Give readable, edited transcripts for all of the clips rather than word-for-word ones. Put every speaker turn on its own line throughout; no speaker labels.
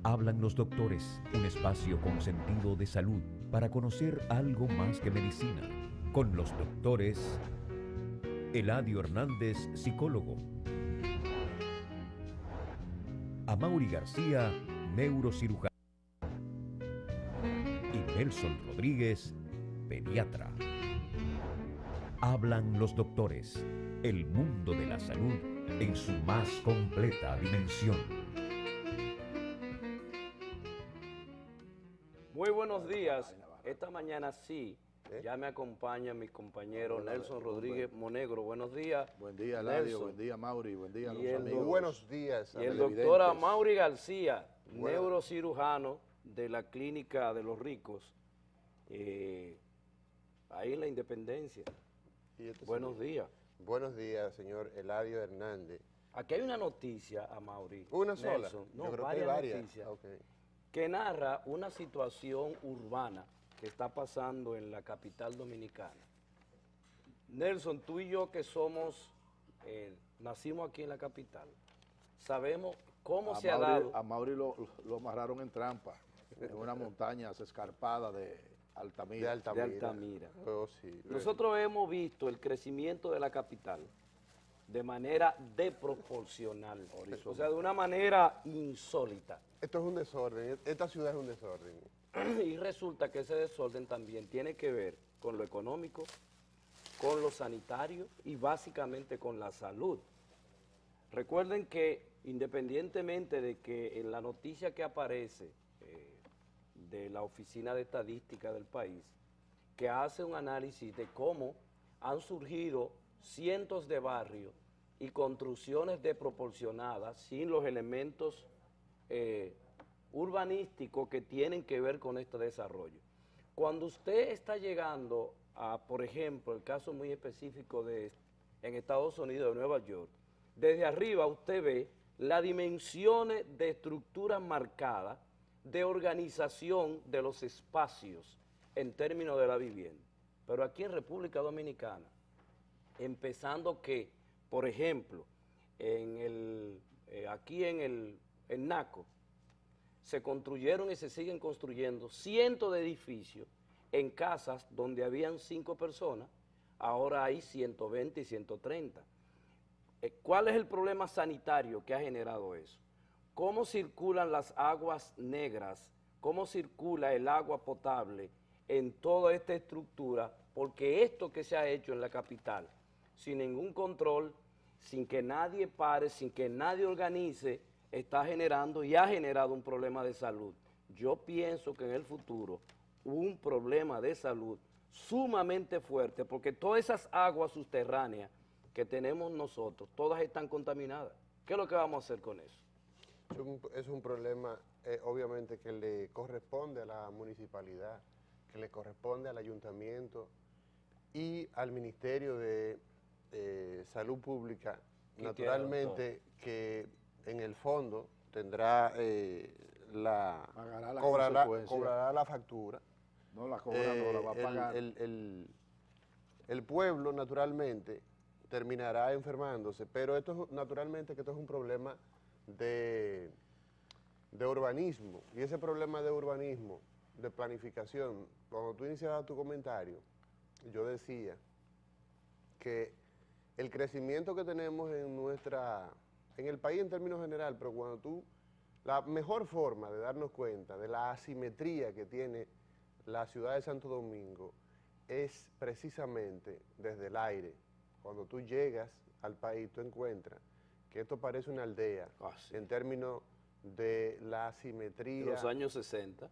Hablan los doctores, un espacio con sentido de salud para conocer algo más que medicina. Con los doctores Eladio Hernández, psicólogo. Amaury García, neurocirujano. Y Nelson Rodríguez, pediatra. Hablan los doctores, el mundo de la salud en su más completa dimensión.
Muy buenos días. Esta mañana sí, ya me acompaña mi compañero Nelson Rodríguez Monegro. Buenos días.
Buen día, Eladio. Buen día, Amaury. Buen día a los amigos.
Buenos días.
Y el doctor Amaury García, neurocirujano de la Clínica de los Ricos, ahí en la Independencia. Buenos días.
Buenos días, señor Eladio Hernández.
Aquí hay una noticia, Amaury.
¿Una sola?
Nelson, no,
Yo creo que
varias
hay varias.
noticias.
Okay.
Que narra una situación urbana que está pasando en la capital dominicana. Nelson, tú y yo que somos, nacimos aquí en la capital, sabemos cómo se ha dado.
A Mauri lo amarraron en trampa, en una montaña escarpada de Altamira.
De Altamira.
Oh, sí.
Nosotros hemos visto el crecimiento de la capital de manera desproporcional, o sea, de una manera insólita.
Esto es un desorden, esta ciudad es un desorden.
Y resulta que ese desorden también tiene que ver con lo económico, con lo sanitario y básicamente con la salud. Recuerden que independientemente de que en la noticia que aparece de la Oficina de Estadística del país, que hace un análisis de cómo han surgido cientos de barrios y construcciones desproporcionadas sin los elementos urbanísticos que tienen que ver con este desarrollo. Cuando usted está llegando a, por ejemplo, el caso muy específico en Estados Unidos, de Nueva York, desde arriba usted ve las dimensiones de estructuras marcadas de organización de los espacios en términos de la vivienda. Pero aquí en República Dominicana, empezando que, por ejemplo, aquí en Naco, se construyeron y se siguen construyendo cientos de edificios en casas donde habían 5 personas, ahora hay 120 y 130. ¿Cuál es el problema sanitario que ha generado eso? ¿Cómo circulan las aguas negras? ¿Cómo circula el agua potable en toda esta estructura? Porque esto que se ha hecho en la capital, sin ningún control, sin que nadie pare, sin que nadie organice, está generando y ha generado un problema de salud. Yo pienso que en el futuro un problema de salud sumamente fuerte, porque todas esas aguas subterráneas que tenemos nosotros, todas están contaminadas. ¿Qué es lo que vamos a hacer con eso?
Es un problema, obviamente, que le corresponde a la municipalidad, que le corresponde al ayuntamiento y al Ministerio de Salud Pública, naturalmente, que en el fondo tendrá cobrará la factura.
No la cobra, no la va a pagar.
El pueblo, naturalmente, terminará enfermándose, pero esto naturalmente que esto es un problema de urbanismo, y ese problema de urbanismo, de planificación, cuando tú iniciabas tu comentario, yo decía que el crecimiento que tenemos en el país en términos general, pero la mejor forma de darnos cuenta de la asimetría que tiene la ciudad de Santo Domingo es precisamente desde el aire. Cuando tú llegas al país, tú encuentras que esto parece una aldea, en términos de la asimetría.
De los años 60.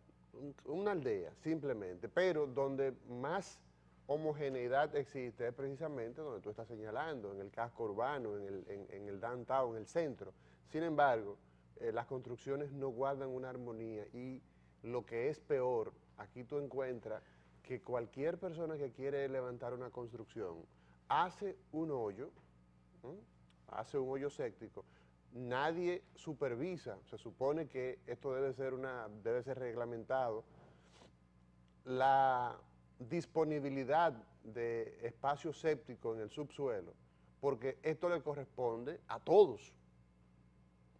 Una aldea, simplemente, pero donde más homogeneidad existe es precisamente donde tú estás señalando, en el casco urbano, en el downtown, en el centro. Sin embargo, las construcciones no guardan una armonía y lo que es peor, aquí tú encuentras que cualquier persona que quiere levantar una construcción hace un hoyo, séptico, nadie supervisa, se supone que esto debe ser reglamentado, la disponibilidad de espacio séptico en el subsuelo, porque esto le corresponde a todos,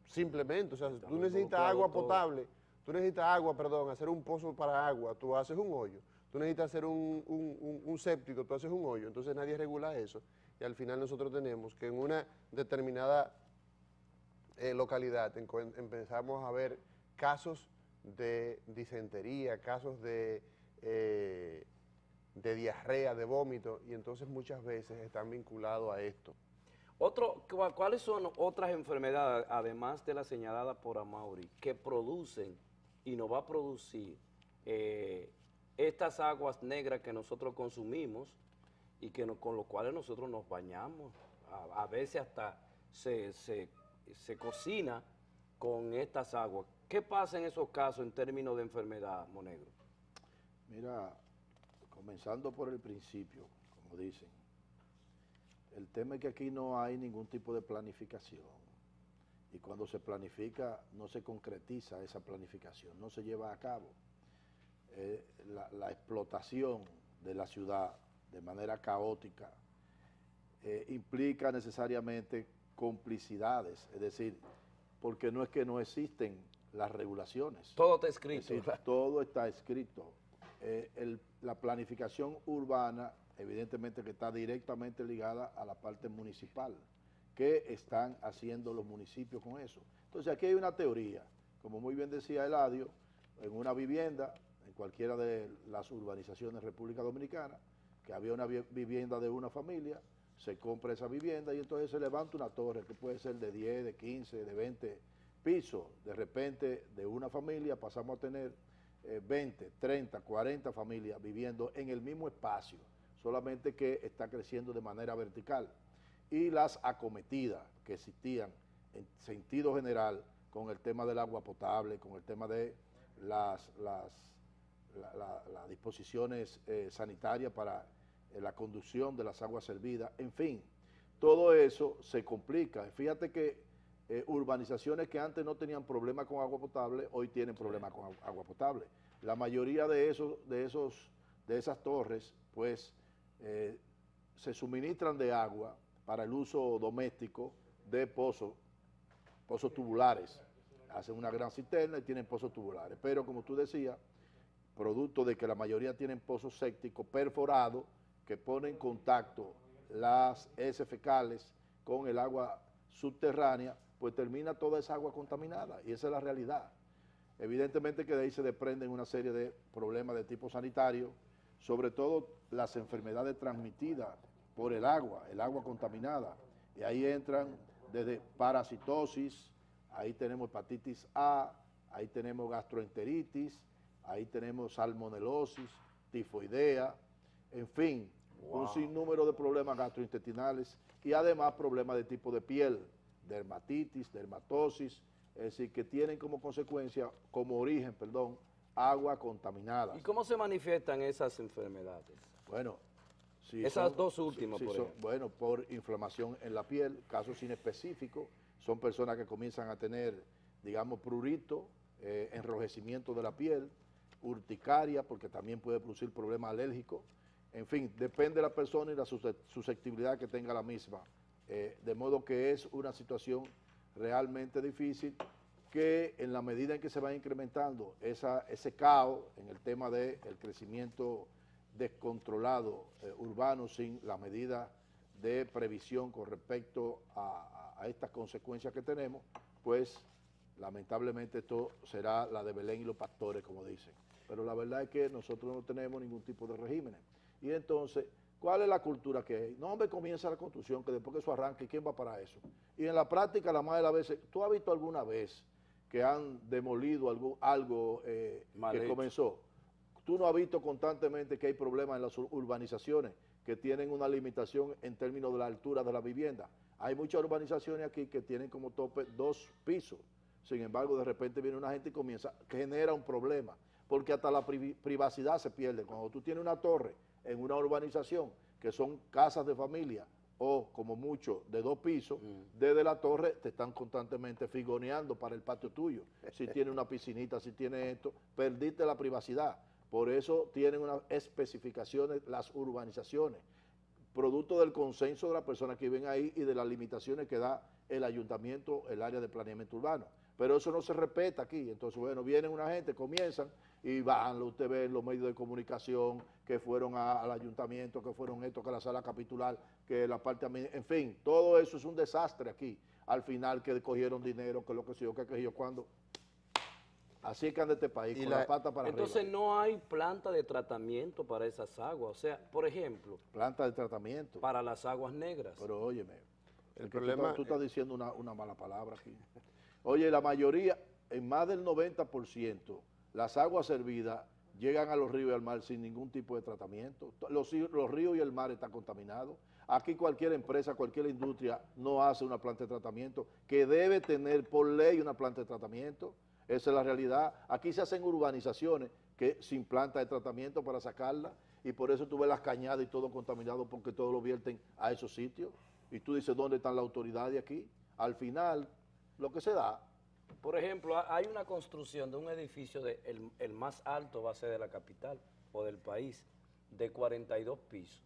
simplemente, o sea,
Están
tú necesitas
involucrados
agua
todos.
potable, tú necesitas agua, perdón, hacer un pozo para agua, tú haces un hoyo. Tú necesitas hacer un séptico, tú haces un hoyo, entonces nadie regula eso. Y al final nosotros tenemos que en una determinada localidad empezamos a ver casos de disentería, casos de diarrea, de vómito, y entonces muchas veces están vinculados a esto.
¿Cuáles son otras enfermedades, además de la señalada por Amaury, que producen y nos va a producir estas aguas negras que nosotros consumimos y que con los cuales nosotros nos bañamos? A veces hasta se cocina con estas aguas. ¿Qué pasa en esos casos en términos de enfermedad, Monegro?
Mira, comenzando por el principio, como dicen, el tema es que aquí no hay ningún tipo de planificación y cuando se planifica no se concretiza esa planificación, no se lleva a cabo. La explotación de la ciudad de manera caótica implica necesariamente complicidades, es decir, porque no es que no existen las regulaciones.
Todo está escrito.
Es decir, todo está escrito. La planificación urbana, evidentemente que está directamente ligada a la parte municipal. ¿Qué están haciendo los municipios con eso? Entonces aquí hay una teoría, como muy bien decía Eladio, en una vivienda, en cualquiera de las urbanizaciones de República Dominicana, que había una vivienda de una familia, se compra esa vivienda y entonces se levanta una torre que puede ser de 10, de 15, de 20 pisos. De repente de una familia pasamos a tener 20, 30, 40 familias viviendo en el mismo espacio, solamente que está creciendo de manera vertical. Y las acometidas que existían en sentido general con el tema del agua potable, con el tema de las disposiciones sanitarias para la conducción de las aguas servidas, en fin, todo eso se complica. Fíjate que urbanizaciones que antes no tenían problema con agua potable, hoy tienen problemas con agua potable. La mayoría de esas torres, pues, se suministran de agua para el uso doméstico de pozos tubulares. Hacen una gran cisterna y tienen pozos tubulares. Pero como tú decías, producto de que la mayoría tienen pozos sépticos perforados que ponen en contacto las heces fecales con el agua subterránea, pues termina toda esa agua contaminada y esa es la realidad. Evidentemente que de ahí se desprenden una serie de problemas de tipo sanitario, sobre todo las enfermedades transmitidas por el agua contaminada. Y ahí entran desde parasitosis, ahí tenemos hepatitis A, ahí tenemos gastroenteritis, ahí tenemos salmonelosis, tifoidea, en fin, un sinnúmero de problemas gastrointestinales y además problemas de tipo de piel, dermatitis, dermatosis, es decir, que tienen como consecuencia, como origen, perdón, agua contaminada.
¿Y cómo se manifiestan esas enfermedades?
Bueno, si
esas dos últimas, por ejemplo.
Bueno, por inflamación en la piel, casos inespecíficos, son personas que comienzan a tener, digamos, prurito, enrojecimiento de la piel, urticaria, porque también puede producir problemas alérgicos. En fin, depende de la persona y la susceptibilidad que tenga la misma. De modo que es una situación realmente difícil que en la medida en que se va incrementando ese caos en el tema del crecimiento descontrolado urbano sin la medida de previsión con respecto a estas consecuencias que tenemos, pues lamentablemente esto será la de Belén y los pastores, como dicen. Pero la verdad es que nosotros no tenemos ningún tipo de regímenes. Y entonces, ¿cuál es la cultura que hay? No, hombre, comienza la construcción, que después que eso arranque, ¿quién va para eso? Y en la práctica, la más de las veces, ¿tú has visto alguna vez que han demolido algo que comenzó? Tú no has visto constantemente que hay problemas en las urbanizaciones que tienen una limitación en términos de la altura de la vivienda. Hay muchas urbanizaciones aquí que tienen como tope 2 pisos. Sin embargo, de repente viene una gente y que genera un problema, porque hasta la privacidad se pierde. Cuando tú tienes una torre en una urbanización que son casas de familia o como mucho de 2 pisos, desde la torre te están constantemente figoneando para el patio tuyo. Si tiene una piscinita, si tiene esto, perdiste la privacidad. Por eso tienen unas especificaciones las urbanizaciones, producto del consenso de las personas que viven ahí y de las limitaciones que da el ayuntamiento, el área de planeamiento urbano. Pero eso no se respeta aquí. Entonces, bueno, vienen una gente, comienzan y van, usted ve en los medios de comunicación que fueron al ayuntamiento, que fueron esto, que la sala capitular, que la parte, en fin, todo eso es un desastre aquí. Al final que cogieron dinero, que lo que sé yo, que yo cuando. Así que anda este país, con la pata para
entonces
arriba.
no hay planta de tratamiento para esas aguas. O sea, por ejemplo,
Planta de tratamiento.
para las aguas negras.
Pero óyeme,
El problema...
tú estás diciendo una mala palabra aquí. Oye, la mayoría, en más del 90%, las aguas servidas llegan a los ríos y al mar sin ningún tipo de tratamiento. Los ríos y el mar están contaminados. Aquí cualquier empresa, cualquier industria no hace una planta de tratamiento, que debe tener por ley una planta de tratamiento. Esa es la realidad. Aquí se hacen urbanizaciones que sin planta de tratamiento para sacarla, y por eso tú ves las cañadas y todo contaminado, porque todo lo vierten a esos sitios. Y tú dices, ¿dónde están las autoridades aquí? Al final, lo que se da.
Por ejemplo, hay una construcción de un edificio, el más alto va a ser de la capital o del país, de 42 pisos.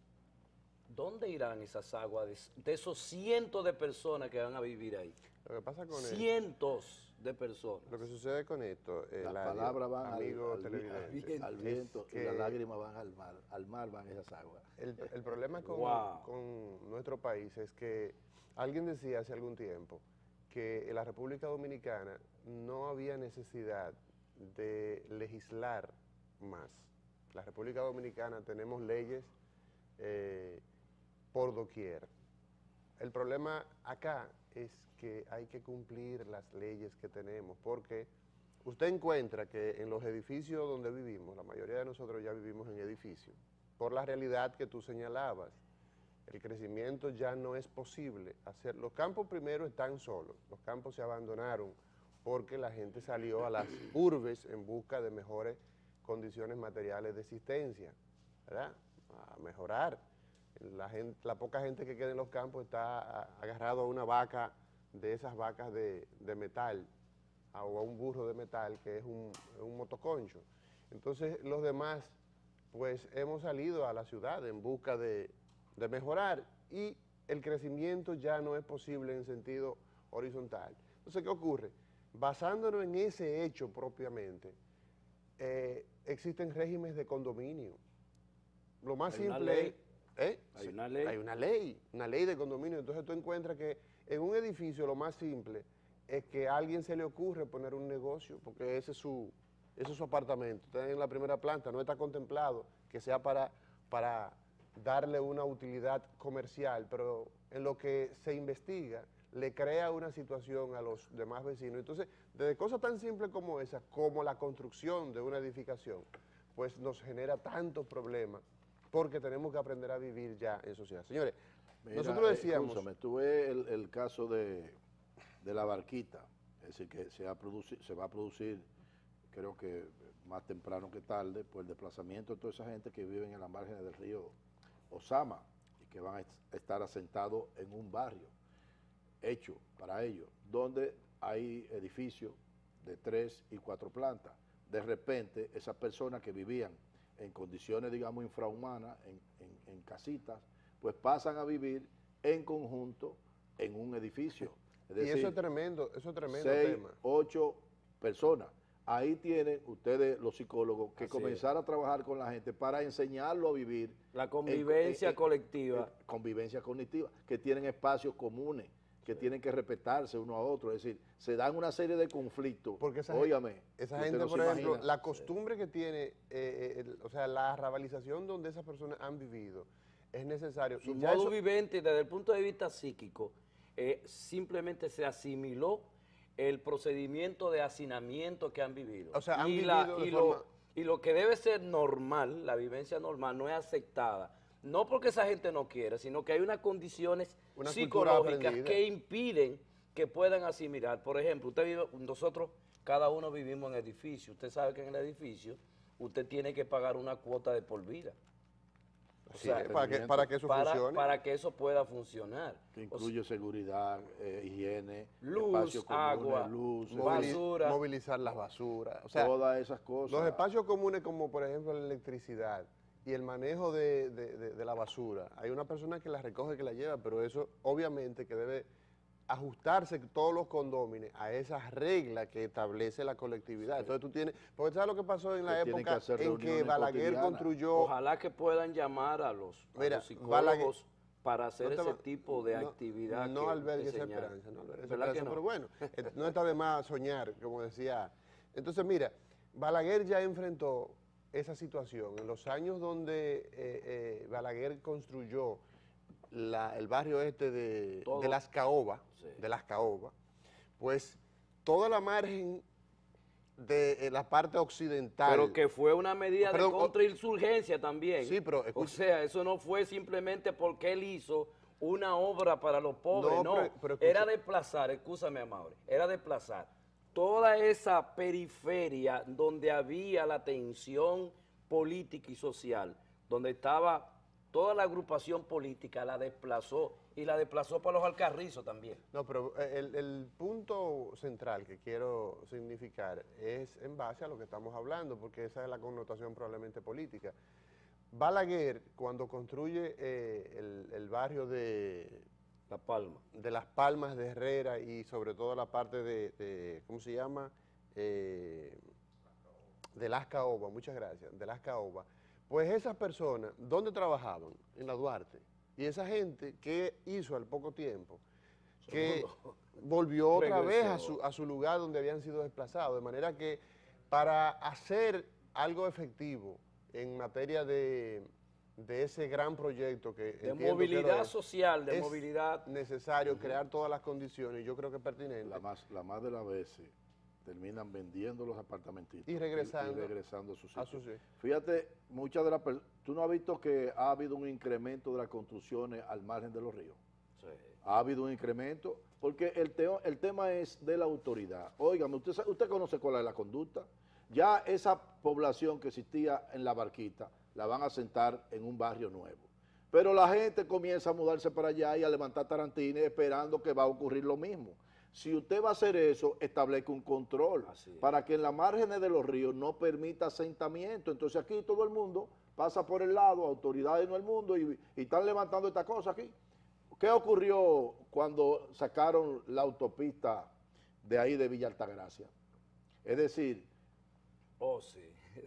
¿Dónde irán esas aguas de esos cientos de personas que van a vivir ahí?
Lo que pasa con
cientos de personas.
Lo que sucede con esto,
Las palabras van
amigo
al
televidente,
al viento
es
y las
que
lágrimas van al mar van esas aguas.
el problema
Wow.
con nuestro país es que alguien decía hace algún tiempo que en la República Dominicana no había necesidad de legislar más. La República Dominicana tenemos leyes por doquier. El problema acá es que hay que cumplir las leyes que tenemos, porque usted encuentra que en los edificios donde vivimos, la mayoría de nosotros ya vivimos en edificios, por la realidad que tú señalabas, el crecimiento ya no es posible hacer. Los campos primero están solos, los campos se abandonaron porque la gente salió a las urbes en busca de mejores condiciones materiales de existencia, ¿verdad? A mejorar. La poca gente que queda en los campos está agarrado a una vaca, de esas vacas de metal, o a un burro de metal que es un motoconcho. Entonces los demás pues hemos salido a la ciudad en busca de mejorar, y el crecimiento ya no es posible en sentido horizontal. Entonces, ¿qué ocurre? Basándonos en ese hecho propiamente, existen regímenes de condominio. Lo más
Hay una
simple
ley.
es...
Hay una ley.
Hay una ley de condominio. Entonces tú encuentras que en un edificio lo más simple es que a alguien se le ocurre poner un negocio, porque ese es su apartamento, está en la primera planta, no está contemplado que sea para darle una utilidad comercial, pero en lo que se investiga le crea una situación a los demás vecinos. Entonces, desde cosas tan simples como esa, como la construcción de una edificación, pues nos genera tantos problemas, porque tenemos que aprender a vivir ya en sociedad. Señores,
Mira,
nosotros decíamos...
Escúchame, tú ves el caso de la Barquita, es decir, que se va a producir, creo que más temprano que tarde, por el desplazamiento de toda esa gente que vive en las márgenes del río Osama y que van a estar asentados en un barrio hecho para ellos, donde hay edificios de 3 y 4 plantas. De repente, esas personas que vivían en condiciones, digamos, infrahumanas, en casitas, pues pasan a vivir en conjunto en un edificio. Es decir,
y eso es tremendo 6,
tema. 8 personas. Ahí tienen ustedes, los psicólogos, que comenzar a trabajar con la gente para enseñarlo a vivir.
La convivencia colectiva.
Convivencia cognitiva, que tienen espacios comunes, que tienen que respetarse uno a otro. Es decir, se dan una serie de conflictos.
Porque esa gente,
no
por
se
ejemplo,
imagina.
la costumbre que tiene, o sea, la arrabalización donde esas personas han vivido, es necesario.
Su
Y ya
modo
eso-
vivente, desde el punto de vista psíquico, simplemente se asimiló el procedimiento de hacinamiento que han vivido.
O sea, han
y
vivido de forma...
y lo que debe ser normal, la vivencia normal, no es aceptada. No porque esa gente no quiera, sino que hay unas condiciones
Una cultura
psicológicas
aprendida.
que impiden que puedan asimilar. Por ejemplo, nosotros cada uno vivimos en edificio. Usted sabe que en el edificio usted tiene que pagar una cuota de por vida. O
Sí,
sea,
para que eso funcione.
para que eso pueda funcionar.
Que
O
incluye seguridad, higiene,
luz,
espacios comunes,
agua,
luz,
basura.
Movilizar las basuras. O sea,
todas esas cosas.
los espacios comunes como por ejemplo la electricidad y el manejo de la basura, hay una persona que la recoge, que la lleva, pero eso obviamente que debe ajustarse todos los condóminos a esas reglas que establece la colectividad. Sí. Entonces tú tienes, porque ¿sabes lo que pasó en la época en que Balaguer construyó?
Ojalá que puedan llamar a los psicólogos para hacer ese tipo de actividad.
No albergue esa esperanza, no albergue esa esperanza, pero bueno, no está de más soñar, como decía. Entonces mira, Balaguer ya enfrentó esa situación. En los años donde Balaguer construyó el barrio de Las Caobas, sí, de Las Caobas, pues toda la margen de la parte occidental.
Pero que fue una medida de contrainsurgencia también.
Sí, pero
o sea, eso no fue simplemente porque él hizo una obra para los pobres, no. Pero era desplazar, escúchame, Amaury, era desplazar toda esa periferia donde había la tensión política y social, donde estaba toda la agrupación política, la desplazó, y la desplazó para los Alcarrizos también.
No, pero el punto central que quiero significar es en base a lo que estamos hablando, porque esa es la connotación probablemente política. Balaguer, cuando construye el barrio de Las Palmas de Herrera y sobre todo la parte de ¿cómo se llama? De Las Caobas, muchas gracias, de Las Caobas, pues esas personas, ¿dónde trabajaban? En la Duarte. Y esa gente, ¿qué hizo al poco tiempo? Que volvió otra vez a su lugar donde habían sido desplazados. De manera que para hacer algo efectivo en materia de ese gran proyecto que
de movilidad social, de movilidad
necesario crear todas las condiciones, yo creo que es pertinente.
La más de las veces terminan vendiendo los apartamentitos
y regresando
a su sitio.
sitio.
Fíjate, muchas de las personas, ¿tú no has visto que ha habido un incremento de las construcciones al margen de los ríos?
Sí.
Ha habido un incremento, porque el tema es de la autoridad. Óigame, usted conoce cuál es la conducta. Ya esa población que existía en La Barquita, la van a sentar en un barrio nuevo. Pero la gente comienza a mudarse para allá y a levantar tarantines esperando que va a ocurrir lo mismo. Si usted va a hacer eso, establezca un control para que en las márgenes de los ríos no permita asentamiento. Entonces aquí todo el mundo pasa por el lado, autoridades en el mundo, y están levantando esta cosa aquí. ¿Qué ocurrió cuando sacaron la autopista de ahí de Villa Altagracia? Es decir,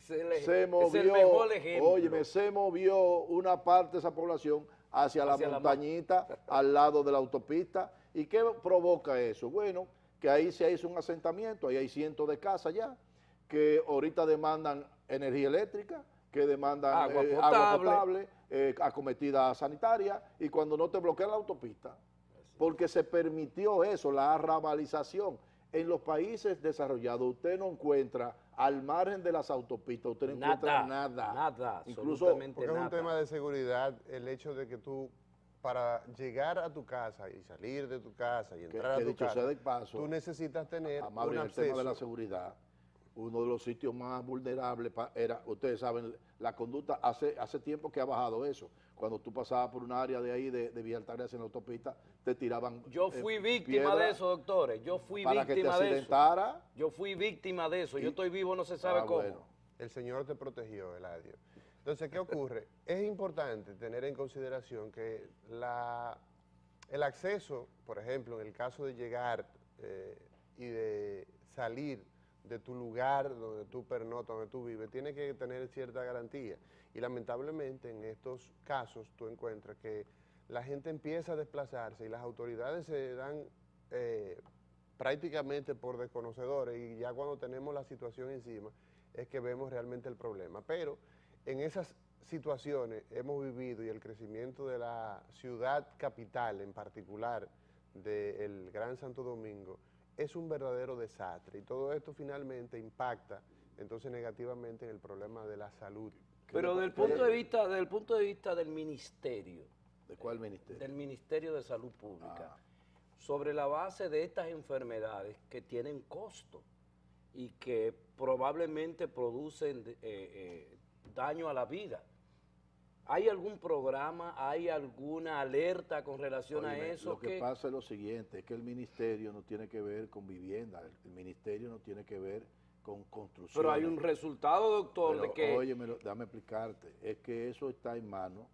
se movió, es el mejor ejemplo.
Óyeme, se movió una parte de esa población hacia la montañita, al lado de la autopista. ¿Y qué provoca eso? Bueno, que ahí se hizo un asentamiento, ahí hay cientos de casas ya, que ahorita demandan energía eléctrica, que demandan agua potable, acometida sanitaria, y cuando no te bloquean la autopista, porque se permitió eso, la arrabalización. En los países desarrollados usted no encuentra, al margen de las autopistas, usted no encuentra nada.
Nada,
incluso
porque es un tema de seguridad, el hecho de que tú, para llegar a tu casa y salir de tu casa y entrar a tu casa,
sea de paso,
tú necesitas tener
un acceso. El tema de la seguridad, uno de los sitios más vulnerables era, ustedes saben, la conducta, hace tiempo que ha bajado eso. Cuando tú pasabas por un área de ahí, de Villa Altagracia en la autopista, te tiraban
Yo fui víctima de eso, doctores. Yo fui víctima
que te
de eso. Yo fui víctima de eso. Yo estoy vivo, no se sabe cómo.
Bueno.
El Señor te protegió, Eladio. Entonces, ¿qué ocurre? Es importante tener en consideración que el acceso, por ejemplo, en el caso de llegar y de salir de tu lugar donde tú pernotas, donde tú vives, tiene que tener cierta garantía. Y lamentablemente en estos casos tú encuentras que la gente empieza a desplazarse y las autoridades se dan prácticamente por desconocedores, y ya cuando tenemos la situación encima es que vemos realmente el problema. Pero en esas situaciones hemos vivido, y el crecimiento de la ciudad capital en particular del Gran Santo Domingo es un verdadero desastre, y todo esto finalmente impacta entonces negativamente en el problema de la salud.
Pero desde el punto de vista del ministerio.
¿De cuál ministerio?
Del Ministerio de Salud Pública. Sobre la base de estas enfermedades que tienen costo y que probablemente producen daño a la vida. ¿Hay algún programa, hay alguna alerta con relación a eso?
Lo que pasa es lo siguiente, es que el ministerio no tiene que ver con vivienda, el ministerio no tiene que ver con construcción.
Pero hay un resultado, doctor,
pero,
de que...
Óyeme, déjame explicarte, es que eso está en manos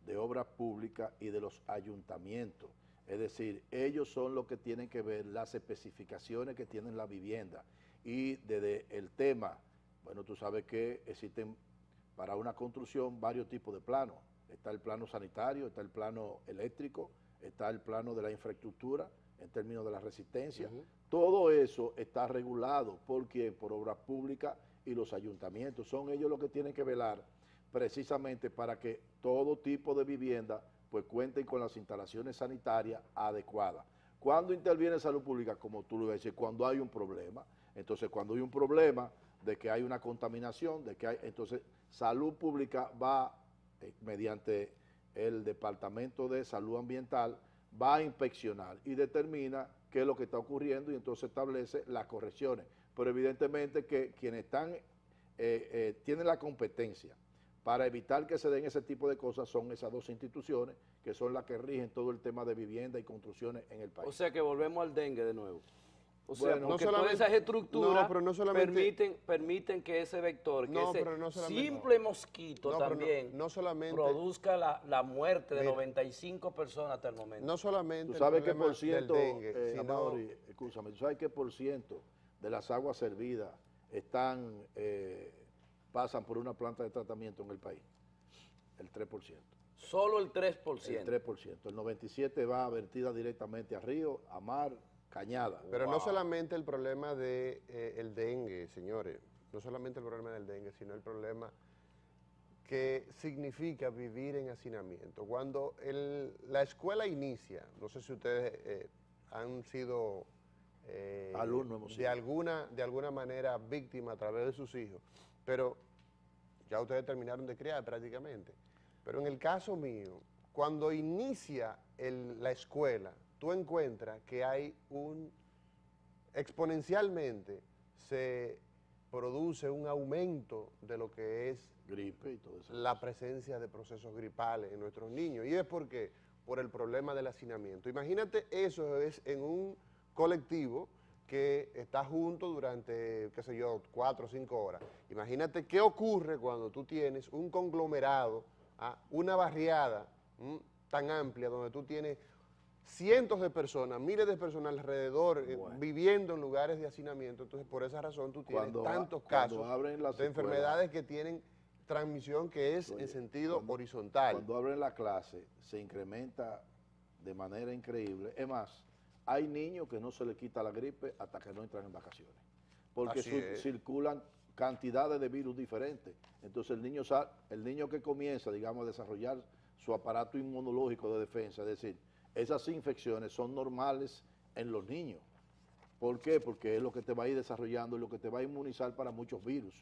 de obras públicas y de los ayuntamientos. Es decir, ellos son los que tienen que ver las especificaciones que tiene la vivienda. Y desde el tema, bueno, tú sabes que existen para una construcción varios tipos de planos. Está el plano sanitario, está el plano eléctrico, está el plano de la infraestructura en términos de la resistencia. Todo eso está regulado por obras públicas y los ayuntamientos. Son ellos los que tienen que velar precisamente para que todo tipo de vivienda pues cuenten con las instalaciones sanitarias adecuadas. ¿Cuándo interviene salud pública? Como tú lo dices, cuando hay un problema. Entonces, cuando hay un problema de que hay una contaminación, entonces salud pública va, mediante el Departamento de Salud Ambiental, va a inspeccionar y determina qué es lo que está ocurriendo y entonces establece las correcciones. Pero evidentemente que quienes tienen la competencia para evitar que se den ese tipo de cosas son esas dos instituciones que son las que rigen todo el tema de vivienda y construcciones en el país.
O sea que volvemos al dengue de nuevo. O sea,
Bueno,
porque
no
todas esas estructuras
pero no solamente,
permiten que ese vector, que ese
pero no solamente,
simple mosquito
pero
también
no solamente,
produzca la muerte de
mira,
95 personas hasta el momento.
no solamente
Tú sabes
el
que
problema
por ciento,
del dengue, sino,
Amaury, escúchame, tú sabes que por ciento de las aguas servidas pasan por una planta de tratamiento en el país. El 3%.
Solo el 3%.
El 3%. El 97% va vertida directamente a río, a mar, cañada.
pero no solamente el problema de el dengue, señores, no solamente el problema del dengue, sino el problema que significa vivir en hacinamiento. Cuando la escuela inicia, no sé si ustedes han sido
alumnos
de alguna manera víctimas a través de sus hijos, pero ya ustedes terminaron de criar prácticamente. Pero en el caso mío, cuando inicia la escuela, tú encuentras que hay exponencialmente se produce un aumento de lo que es
gripe y todo eso.
La presencia de procesos gripales en nuestros niños. ¿Y es porque por el problema del hacinamiento? Imagínate, eso es en un colectivo que está junto durante, qué sé yo, 4 o 5 horas. Imagínate qué ocurre cuando tú tienes un conglomerado, una barriada tan amplia donde tú tienes cientos de personas, miles de personas alrededor viviendo en lugares de hacinamiento. Entonces, por esa razón tú tienes tantos casos de enfermedades que tienen transmisión que es en sentido horizontal.
Cuando abren la clase se incrementa de manera increíble. Es más, hay niños que no se les quita la gripe hasta que no entran en vacaciones, porque circulan cantidades de virus diferentes. Entonces el niño que comienza, digamos, a desarrollar su aparato inmunológico de defensa, es decir, esas infecciones son normales en los niños. ¿Por qué? Porque es lo que te va a ir desarrollando y lo que te va a inmunizar para muchos virus.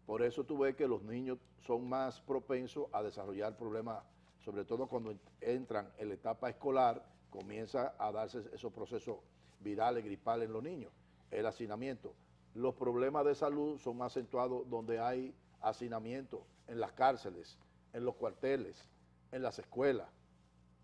Por eso tú ves que los niños son más propensos a desarrollar problemas, sobre todo cuando entran en la etapa escolar, comienza a darse esos procesos virales, gripales en los niños, el hacinamiento. Los problemas de salud son más acentuados donde hay hacinamiento, en las cárceles, en los cuarteles, en las escuelas,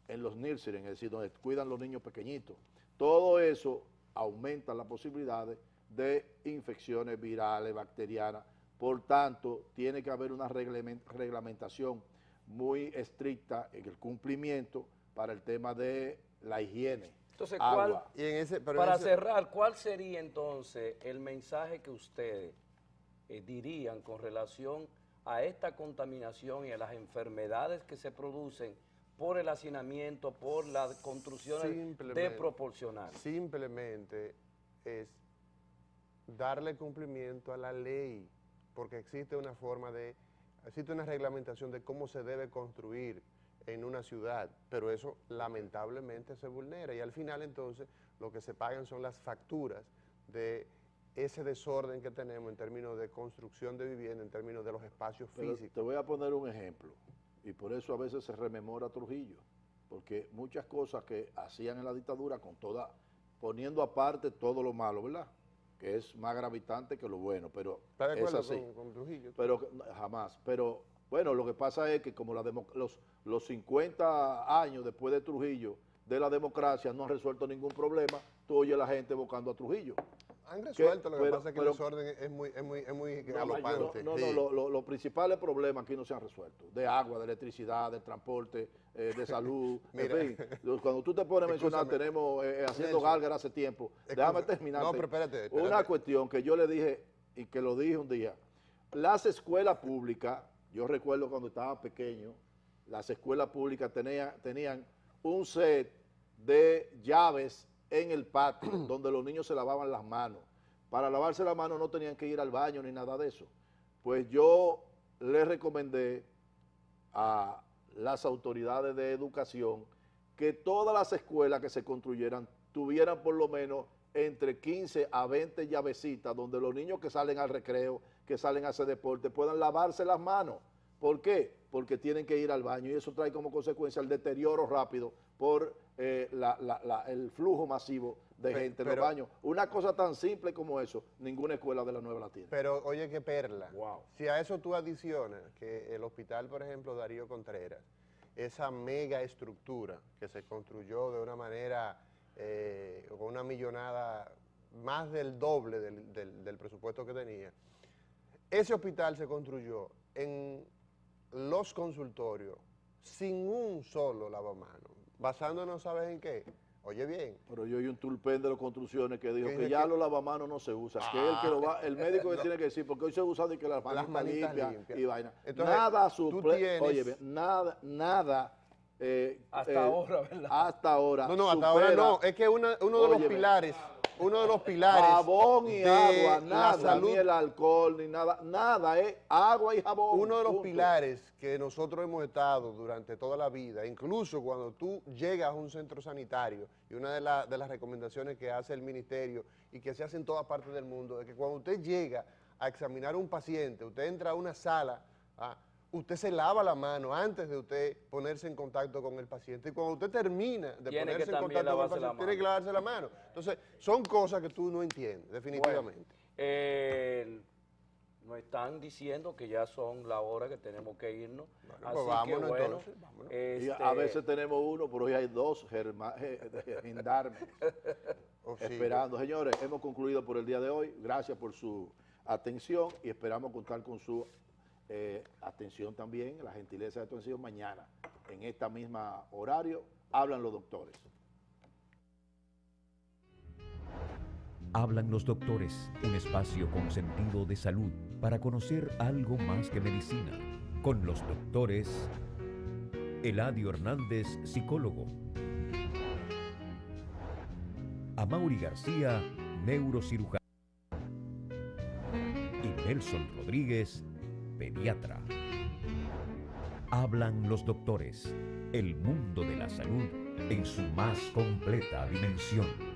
en los nursery, es decir, donde cuidan los niños pequeñitos. Todo eso aumenta las posibilidades de infecciones virales, bacterianas. Por tanto, tiene que haber una reglamentación muy estricta en el cumplimiento para el tema de la higiene.
Entonces,
agua.
Para cerrar, ¿cuál sería entonces el mensaje que ustedes dirían con relación a esta contaminación y a las enfermedades que se producen por el hacinamiento, por las construcciones desproporcionales?
Simplemente es darle cumplimiento a la ley, porque existe una reglamentación de cómo se debe construir en una ciudad, pero eso lamentablemente se vulnera y al final entonces lo que se pagan son las facturas de ese desorden que tenemos en términos de construcción de vivienda, en términos de los espacios físicos.
Te voy a poner un ejemplo, y por eso a veces se rememora a Trujillo, porque muchas cosas que hacían en la dictadura, poniendo aparte todo lo malo, ¿verdad?, que es más gravitante que lo bueno, pero
¿Está de acuerdo
es así.
con Trujillo?
Pero jamás, pero bueno, lo que pasa es que como los 50 años después de Trujillo, de la democracia, no han resuelto ningún problema, tú oyes a la gente evocando a Trujillo.
Han resuelto, lo que
pero-
pasa es que
pero-
el desorden es muy
No,
galopante.
No,
Sí.
los principales problemas aquí no se han resuelto. De agua, de electricidad, de transporte, de salud,
Mira,
en fin. Cuando tú te pones a mencionar,
escúchame,
tenemos haciendo
Nelson,
gárgara hace tiempo. Déjame
escúchame.
terminar.
No, pero espérate.
Una cuestión que yo le dije y que lo dije un día. Las escuelas públicas, yo recuerdo cuando estaba pequeño, las escuelas públicas tenían un set de llaves en el patio donde los niños se lavaban las manos. Para lavarse las manos no tenían que ir al baño ni nada de eso. Pues yo le recomendé a las autoridades de educación que todas las escuelas que se construyeran tuvieran por lo menos entre 15 a 20 llavecitas donde los niños que salen al recreo, que salen a hacer deporte, puedan lavarse las manos. ¿Por qué? Porque tienen que ir al baño y eso trae como consecuencia el deterioro rápido por el flujo masivo de gente en los
pero-
baños. Una cosa tan simple como eso, ninguna escuela de la Nueva la tiene.
Pero oye, qué perla.
Wow.
Si a eso tú adicionas que el hospital, por ejemplo, Darío Contreras, esa mega estructura que se construyó de una manera, con una millonada, más del doble del presupuesto que tenía, ese hospital se construyó en los consultorios sin un solo lavamanos, basándonos, ¿sabes en qué? Oye bien,
Pero yo oí un tulpen de las construcciones que dijo
¿Qué
que
dice
ya
que-
los lavamanos no se usan, que el médico que tiene que decir, porque hoy se usa de que las manitas
manitas
limpias
limpias.
y vaina.
Entonces,
Nada
tú
suple,
tienes-
oye bien, nada.
Hasta ahora, ¿verdad?
Hasta ahora.
no, hasta ahora
supera
no, es que uno de los
Óyeme.
pilares,
jabón y
de
agua,
la
nada,
salud,
ni el alcohol, ni nada, agua y jabón.
uno de los
punto.
pilares que nosotros hemos estado durante toda la vida, incluso cuando tú llegas a un centro sanitario, y una de las recomendaciones que hace el ministerio y que se hace en todas partes del mundo, es que cuando usted llega a examinar a un paciente, usted entra a una sala, usted se lava la mano antes de usted ponerse en contacto con el paciente, y cuando usted termina de
Tiene que
ponerse en
también
contacto con el
lavarse la
paciente, tiene que
mano.
lavarse la mano. Entonces, son cosas que tú no entiendes, definitivamente.
Nos están diciendo que ya son la hora que tenemos que irnos.
Bueno,
Así
pues
que
vámonos
bueno,
entonces, vámonos.
Y a veces tenemos uno, pero hoy hay dos gendarmes
Oh, sí.
esperando. Señores, hemos concluido por el día de hoy. Gracias por su atención y esperamos contar con su atención también, la gentileza de atención mañana en esta misma horario. Hablan los doctores.
Hablan los doctores, un espacio con sentido de salud para conocer algo más que medicina. Con los doctores Eladio Hernández, psicólogo. Amaury García, neurocirujano. Y Nelson Rodríguez, pediatra. Hablan los doctores, el mundo de la salud en su más completa dimensión.